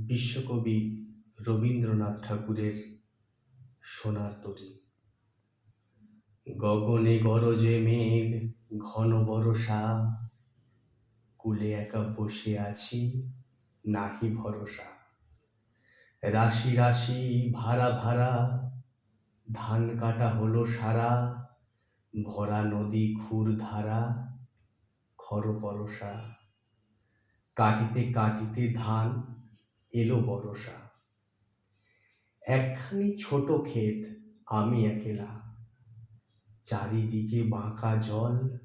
বিশ্বকবি রবীন্দ্রনাথ ঠাকুরের সোনার তরী। গগনে গরজে মেঘ, ঘন বরষা, কূলে একা বসে আছি, নাহি ভরসা। রাশি রাশি ভাড়া ভাড়া, ধান কাটা হলো সারা, ভরা নদী খুর ধারা, খর পরশা। কাটিতে কাটিতে ধান এলো বরষা। একখানি ছোট ক্ষেত, আমি একেলা, চারিদিকে বাঁকা জল,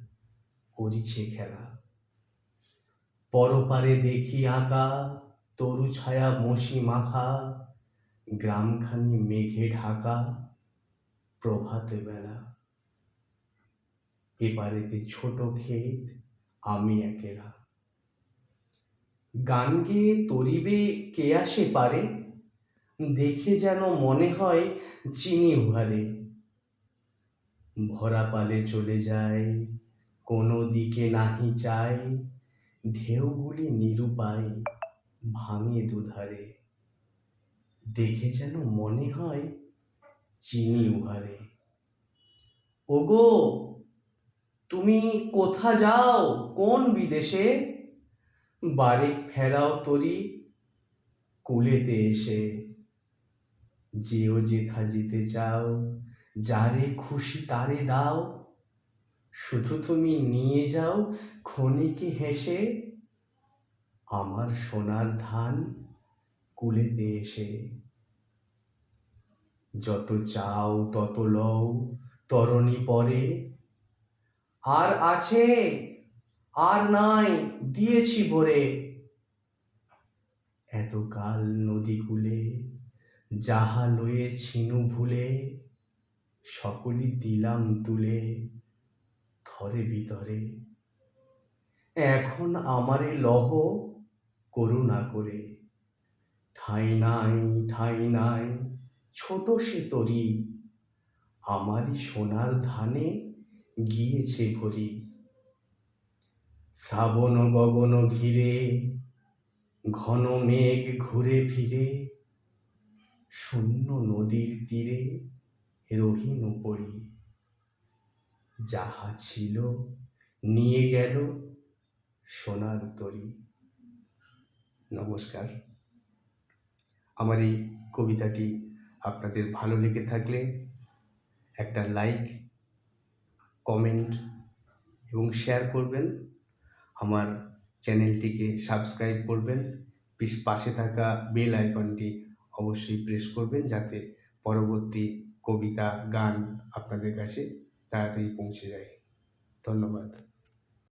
করিছে খেলা। পরপারে দেখি আঁকা, তরু ছায়া মসি মাখা, গ্রামখানি মেঘে ঢাকা, প্রভাতে বেলা। এপারেতে ছোট ক্ষেত, আমি একেলা। গান গেয়ে তরিবে কে আসে পারে, দেখে যেন মনে হয় চিনি উহারে। ভরা পালে চলে যায়, কোনো দিকে নাহি চায়, ঢেউগুলি নিরুপায়, ভাঙে দুধারে। দেখে যেন মনে হয় চিনি উহারে। ওগো, তুমি কোথা যাও কোন বিদেশে, বারেক ফেরাও তরি কূলেতে এসে। যেও যেথা যেতে চাও, যারে খুশি তারে দাও, শুধু তুমি নিয়ে যাও ক্ষণিকে হেসে, আমার সোনার ধান কূলেতে এসে। যত চাও তত লও তরণী পরে, আর আছে আর নাই দিয়েছি ভরে। এতকাল নদী কূলে যাহা লয়েছিনু ভুলে, সকলই দিলাম তুলে থরে ভিতরে। এখন আমারে লহ করুণা করে, ঠাঁই নাই ঠাঁই নাই ছোট সে তরী, আমারই সোনার ধানে গিয়েছে ভরি। শ্রাবণ গগন ঘিরে, ঘন মেঘ ঘুরে ফিরে, শূন্য নদীর তীরে রহিনু পড়ি। যাহা ছিল নিয়ে গেল সোনার তরী। নমস্কার। আমার এই কবিতাটি আপনাদের ভালো লেগে থাকলে একটা লাইক, কমেন্ট এবং শেয়ার করবেন। আমার চ্যানেলটিকে সাবস্ক্রাইব করবেন। পাশে থাকা বেল আইকনটি অবশ্যই প্রেস করবেন, যাতে পরবর্তী কবিতা গান আপনাদের কাছে তাড়াতাড়ি পৌঁছে যায়। ধন্যবাদ।